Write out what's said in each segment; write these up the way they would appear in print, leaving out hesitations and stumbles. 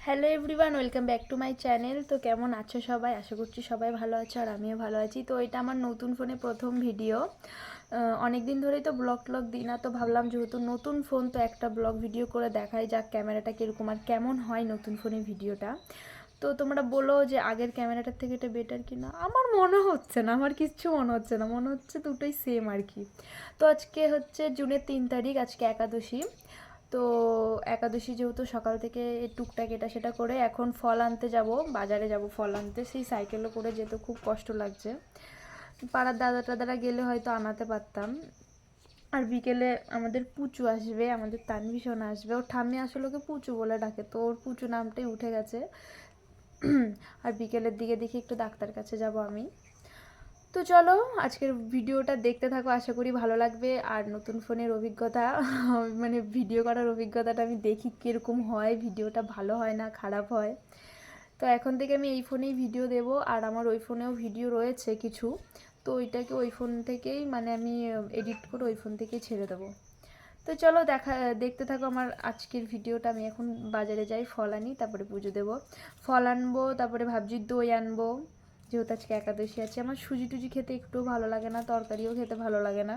Hello everyone, welcome back to my channel. তো কেমন আছো সবাই? আশা করছি সবাই ভালো আছো আর আমিও ভালো আছি। তো এটা আমার নতুন ফোনে প্রথম ভিডিও। অনেক দিন ধরেই তো ব্লগ দিই না, তো ভাবলাম যেহেতু নতুন ফোন তো একটা ব্লগ ভিডিও করে দেখাই যাক ক্যামেরাটা কীরকম আর কেমন হয় নতুন ফোনে ভিডিওটা। তো তোমরা বলো যে আগের ক্যামেরাটার থেকে এটা বেটার কি না। আমার মনে হচ্ছে না, আমার কিচ্ছু মনে হচ্ছে না, মনে হচ্ছে দুটোই সেম আর কি। তো আজকে হচ্ছে জুনের 3 তারিখ, আজকে একাদশী। তো একাদশী যেহেতু সকাল থেকে টুকটাক এটা সেটা করে এখন ফল আনতে যাব, বাজারে যাব ফল আনতে। সেই সাইকেলে করে যেতে খুব কষ্ট লাগছে। পাড়ার দাদা টাদারা গেলে হয়তো আনাতে পারতাম। আর বিকেলে আমাদের পুচু আসবে, আমাদের তানভীষণ আসবে। ওর ঠাম্মি আসলে ওকে পুচু বলে ডাকে, তো ওর পুচু নামটাই উঠে গেছে। আর বিকেলের দিকে দেখি একটু ডাক্তার কাছে যাব আমি। তো চলো আজকের ভিডিওটা দেখতে থাকো, আশা করি ভালো লাগবে। আর নতুন ফোনের অভিজ্ঞতা মানে ভিডিও করার অভিজ্ঞতাটা আমি দেখি কীরকম হয়, ভিডিওটা ভালো হয় না খারাপ হয়। তো এখন থেকে আমি এই ফোনেই ভিডিও দেব, আর আমার ওই ফোনেও ভিডিও রয়েছে কিছু। তো ওইটাকে ওই ফোন থেকেই মানে আমি এডিট করে ওই ফোন থেকেই ছেড়ে দেবো। তো চলো দেখতে থাকো আমার আজকের ভিডিওটা। আমি এখন বাজারে যাই, ফল আনি, তারপরে পুজো দেবো। ফল আনবো, তারপরে ভাবছি দই আনবো, যেহেতু আজকে একাদশী আছে। আমার সুজি টুজি খেতে একটু ভালো লাগে না, তরকারিও খেতে ভালো লাগে না,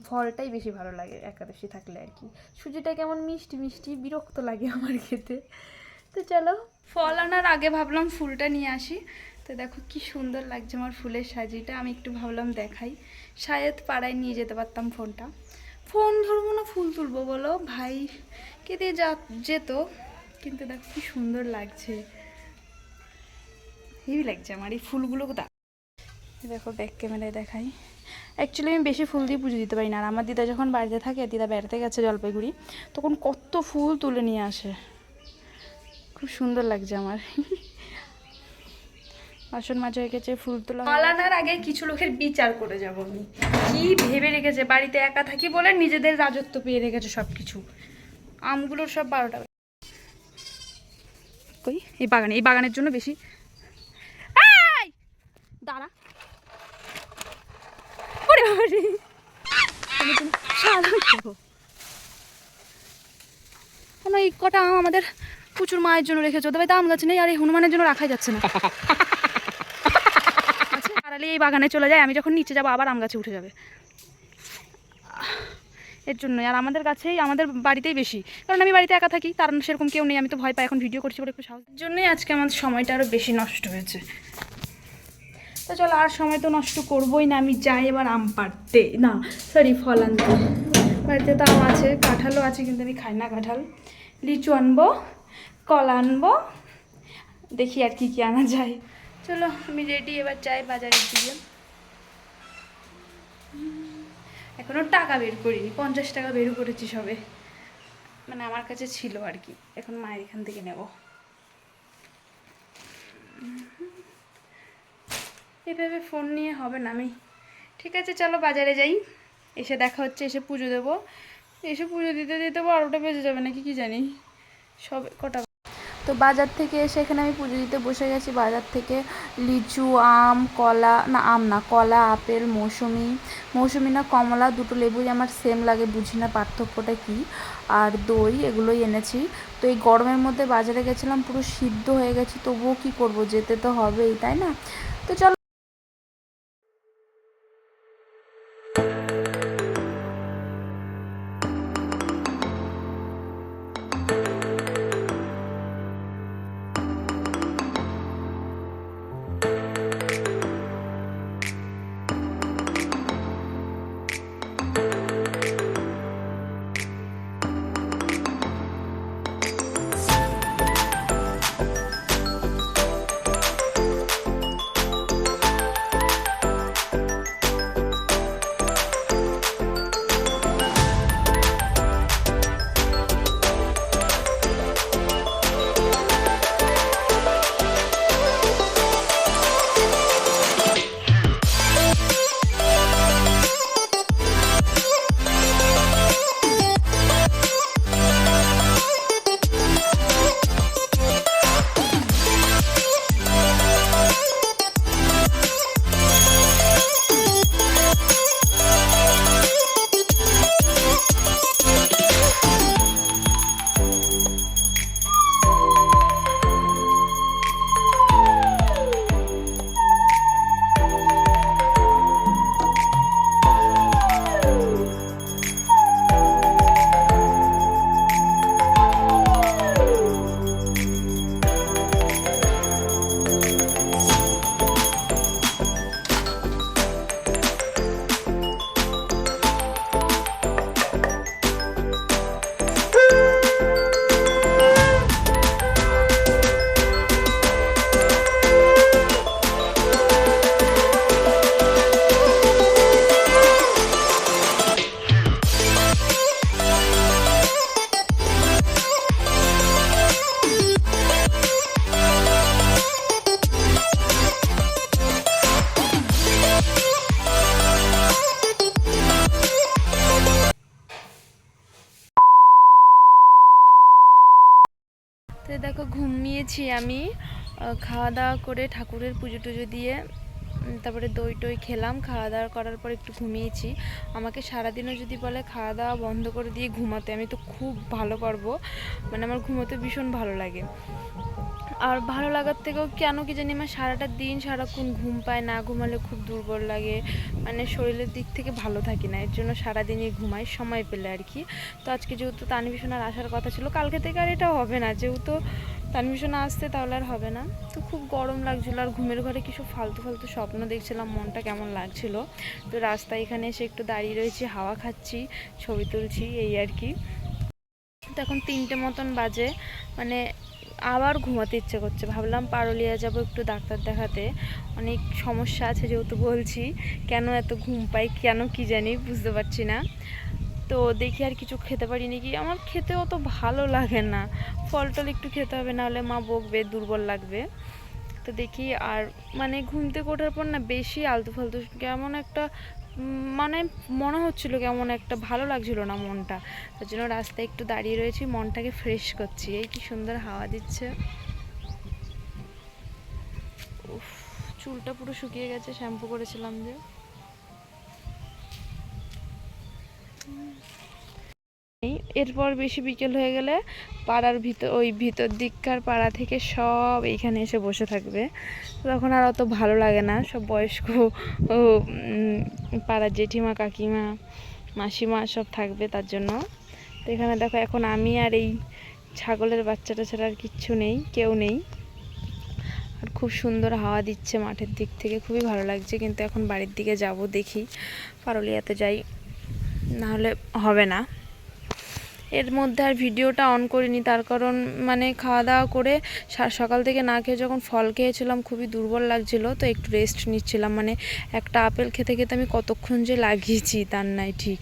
ফলটাই বেশি ভালো লাগে একাদশী থাকলে আর কি। সুজিটা কেমন মিষ্টি মিষ্টি বিরক্ত লাগে আমার খেতে। তো চলো, ফল আনার আগে ভাবলাম ফুলটা নিয়ে আসি। তো দেখো কি সুন্দর লাগছে আমার ফুলের সাজিটা, আমি একটু ভাবলাম দেখাই। শায়দ পাড়ায় নিয়ে যেতে পারতাম ফোনটা, ফোন ধরবো না ফুল তুলবো বলো ভাই, কে দিয়ে যেত। কিন্তু দেখো কি সুন্দর লাগছে, হেভি লাগছে আমার এই ফুলগুলো। দেখো ব্যাক ক্যামেরায় দেখাই। অ্যাকচুয়ালি আমি বেশি ফুল দিয়ে পুজো দিতে পারি না। আর আমার দিদা যখন বাড়িতে থাকে, দিদা বেড়াতে গেছে জলপাইগুড়ি, তখন কত ফুল তুলে নিয়ে আসে, খুব সুন্দর লাগছে আমার। বাসন মাঝে হয়ে গেছে, ফুল তোলা আনার আগে কিছু লোকের বিচার করে যাব আমি। কি ভেবে রেখেছে, বাড়িতে একা থাকি বলে নিজেদের রাজত্ব পেয়ে রেখেছে সব কিছু। আমগুলোর সব 12টা কই, এই বাগানে, এই বাগানের জন্য বেশি। দাঁড়া, ওরে বাবা রে, এই কটা আম আমাদের প্রচুর মায়ের জন্য রেখেছে, ওদের বাড়িতে আম গাছ নেই, আর এই হনুমানের জন্য রাখাই যাচ্ছে না। আড়ালে এই বাগানে চলে যায়, আমি যখন নিচে যাবো আবার আম গাছে উঠে যাবে, এর জন্যই। আর আমাদের কাছেই, আমাদের বাড়িতেই বেশি, কারণ আমি বাড়িতে একা থাকি, তার সেরকম কেউ নেই, আমি তো ভয় পাই এখন ভিডিও করছি বলে একটু সাহস, জন্যই আজকে আমার সময়টা আরও বেশি নষ্ট হয়েছে। তো চলো আর সময় তো নষ্ট করবোই না, আমি যাই এবার আম পাড়তে, না সরি ফল আনতে। বাড়িতে তো আম আছে, কাঁঠালও আছে, কিন্তু আমি খাই না কাঁঠাল। লিচু আনবো, কলা আনবো, দেখি আর কি কি আনা যায়। চলো আমি রেডি, এবার যাই বাজারের দিকে। এখনও টাকা বের করিনি, 50 টাকা বের করেছি সবে, মানে আমার কাছে ছিল আর কি, এখন মায়ের এখান থেকে নেব। এভাবে ফোন নিয়ে হবে না আমি। ঠিক আছে চলো বাজারে যাই, এসে দেখা হচ্ছে, এসে পুজো দেবো। এসে পুজো দিতে দিতে 12টা বেজে যাবে নাকি কি জানি, সব কটা। তো বাজার থেকে এসে এখানে আমি পুজো দিতে বসে গেছি। বাজার থেকে লিচু, আম, কলা, না আম না কলা, আপেল, মৌসুমি না কমলা, দুটো লেবুই আমার সেম লাগে, বুঝি না পার্থক্যটা কী। আর দই, এগুলোই এনেছি। তো এই গরমের মধ্যে বাজারে গেছিলাম, পুরো সিদ্ধ হয়ে গেছি, তবুও কী করবো, যেতে তো হবেই, তাই না? তো চলো। তো দেখো ঘুমিয়েছি আমি, খাওয়া দাওয়া করে ঠাকুরের পুজো টুজো দিয়ে তারপরে দই টই খেলাম। খাওয়া দাওয়া করার পর একটু ঘুমিয়েছি। আমাকে সারাদিনও যদি বলে খাওয়া দাওয়া বন্ধ করে দিয়ে ঘুমাতে, আমি তো খুব ভালো পারবো, মানে আমার ঘুমোতে ভীষণ ভালো লাগে। আর ভালো লাগার থেকেও কেন কি জানি আমার সারাটা দিন সারাক্ষণ ঘুম পায়, না ঘুমালে খুব দুর্বল লাগে, মানে শরীরের দিক থেকে ভালো থাকি না, এর জন্য সারাদিনই ঘুমাই সময় পেলে আর কি। তো আজকে যেহেতু তানভীষণার আসার কথা ছিল, কালকে থেকে আর এটা হবে না, যেহেতু তানভীষণা আসতে তাহলে আর হবে না। তো খুব গরম লাগছিলো, আর ঘুমের ঘরে কিছু ফালতু ফালতু স্বপ্ন দেখছিলাম, মনটা কেমন লাগছিল। তো রাস্তায় এখানে এসে একটু দাঁড়িয়ে রয়েছি, হাওয়া খাচ্ছি, ছবি তুলছি, এই আর কি। তো এখন 3টে মতন বাজে, মানে আবার ঘুমাতে ইচ্ছে করছে। ভাবলাম পারুলিয়া যাব একটু ডাক্তার দেখাতে, অনেক সমস্যা আছে যেহেতু বলছি, কেন এত ঘুম পাই কেন কি জানি বুঝতে পারছি না। তো দেখি আর কিছু খেতে পারি নাকি, আমার খেতে অত ভালো লাগে না, ফল টল একটু খেতে হবে, নাহলে মা বকবে, দুর্বল লাগবে। তো দেখি। আর মানে ঘুম থেকে ওঠার পর না বেশি আলতু ফালতু কেমন একটা মানে মনে হচ্ছিল, কেমন একটা ভালো লাগছিল না মনটা। তার জন্য রাস্তায় একটু দাঁড়িয়ে রয়েছি, মনটাকে ফ্রেশ করছি। এই কি সুন্দর হাওয়া দিচ্ছে, উফ, চুলটা পুরো শুকিয়ে গেছে, শ্যাম্পু করেছিলাম যে। এরপর বেশি বিকেল হয়ে গেলে পাড়ার ভিতর, ওই ভিতর দিককার পাড়া থেকে সব এইখানে এসে বসে থাকবে, তখন আর অত ভালো লাগে না। সব বয়স্ক ও পাড়ার জেঠিমা কাকিমা মাসিমা সব থাকবে, তার জন্য। তো এখানে দেখো এখন আমি আর এই ছাগলের বাচ্চাটা ছাড়া আর কিচ্ছু নেই, কেউ নেই। আর খুব সুন্দর হাওয়া দিচ্ছে মাঠের দিক থেকে, খুবই ভালো লাগছে। কিন্তু এখন বাড়ির দিকে যাব, দেখি পারুলিয়াতে যাই, নাহলে হবে না। এর মধ্যে আর ভিডিওটা অন করিনি, তার কারণ মানে খাওয়া দাওয়া করে সকাল থেকে না খেয়ে যখন ফল খেয়েছিলাম খুবই দুর্বল লাগছিল, তো একটু রেস্ট নিচ্ছিলাম। মানে একটা আপেল খেতে খেতে আমি কতক্ষণ যে লাগিয়েছি তার নাই ঠিক।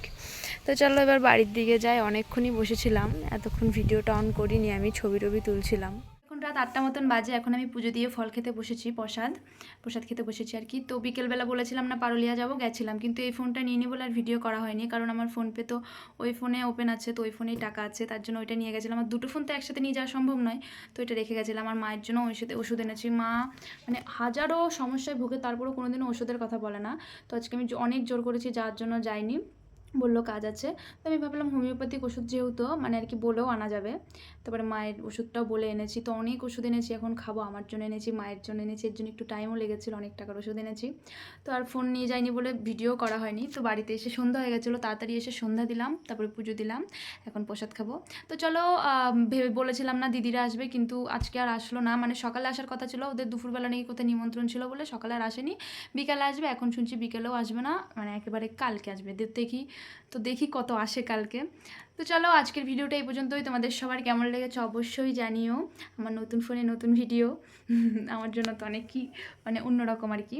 তো চলো এবার বাড়ির দিকে যাই, অনেকক্ষণই বসেছিলাম, এতক্ষণ ভিডিওটা অন করিনি, আমি ছবি টবি তুলছিলাম। এখন রাত 8টা মতন বাজে, এখন আমি পুজো দিয়ে ফল খেতে বসেছি, প্রসাদ খেতে বসেছি আর কি। তো বিকেলবেলা বলেছিলাম না পারুলিয়া যাব, গেছিলাম, কিন্তু এই ফোনটা নিয়ে নিই বলে আর ভিডিও করা হয়নি, কারণ আমার ফোনপে তো ওই ফোনে ওপেন আছে, তো ওই ফোনেই টাকা আছে, তার জন্য ওইটা নিয়ে গেছিলাম। আমার দুটো ফোন তো একসাথে নিয়ে যাওয়া সম্ভব নয়, তো এটা রেখে গেছিলাম। আমার মায়ের জন্য ওষুধ এনেছি, মা মানে হাজারো সমস্যায় ভুগে তারপরেও কোনোদিনও ওষুধের কথা বলে না। তো আজকে আমি অনেক জোর করেছি, যাওয়ার জন্য যাইনি, বললো কাজ আছে। তো আমি ভাবলাম হোমিওপ্যাথিক ওষুধ যেহেতু মানে আর কি বলেও আনা যাবে, তারপরে মায়ের ওষুধটাও বলে এনেছি। তো অনেক ওষুধ এনেছি, এখন খাবো, আমার জন্য এনেছি, মায়ের জন্য এনেছি, এর জন্য একটু টাইমও লেগেছিলো, অনেক টাকার ওষুধ এনেছি। তো আর ফোন নিয়ে যাইনি বলে ভিডিও করা হয়নি। তো বাড়িতে এসে সন্ধ্যা হয়ে গেছিলো, তাড়াতাড়ি এসে সন্ধ্যা দিলাম, তারপরে পুজো দিলাম, এখন প্রসাদ খাবো। তো চলো, ভেবে বলেছিলাম না দিদিরা আসবে, কিন্তু আজকে আর আসলো না। মানে সকালে আসার কথা ছিল, ওদের দুপুরবেলা নাকি কোথায় নিমন্ত্রণ ছিল বলে সকালে আর আসেনি, বিকালে আসবে। এখন শুনছি বিকেলেও আসবে না, মানে একেবারে কালকে আসবে দেখি। তো দেখি কত আসে কালকে। তো চলো আজকের ভিডিওটা এই পর্যন্তই। তোমাদের সবার কেমন লেগেছে অবশ্যই জানিও। আমার নতুন ফোনে নতুন ভিডিও আমার জন্য তো অনেক কি মানে অন্যরকম আর কি।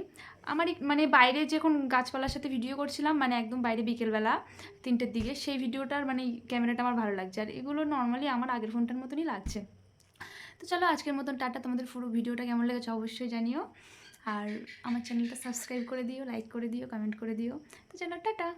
আমার মানে বাইরে যখন গাছপালার সাথে ভিডিও করছিলাম, মানে একদম বাইরে বিকেলবেলা 3টের দিকে, সেই ভিডিওটার মানে ক্যামেরাটা আমার ভালো লাগছে, আর এগুলো নর্মালি আমার আগের ফোনটার মতনই লাগছে। তো চলো আজকের মতন টাটা। তোমাদের পুরো ভিডিওটা কেমন লেগেছে অবশ্যই জানিও, আর আমার চ্যানেলটা সাবস্ক্রাইব করে দিও, লাইক করে দিও, কমেন্ট করে দিও। তো চলো টাটা।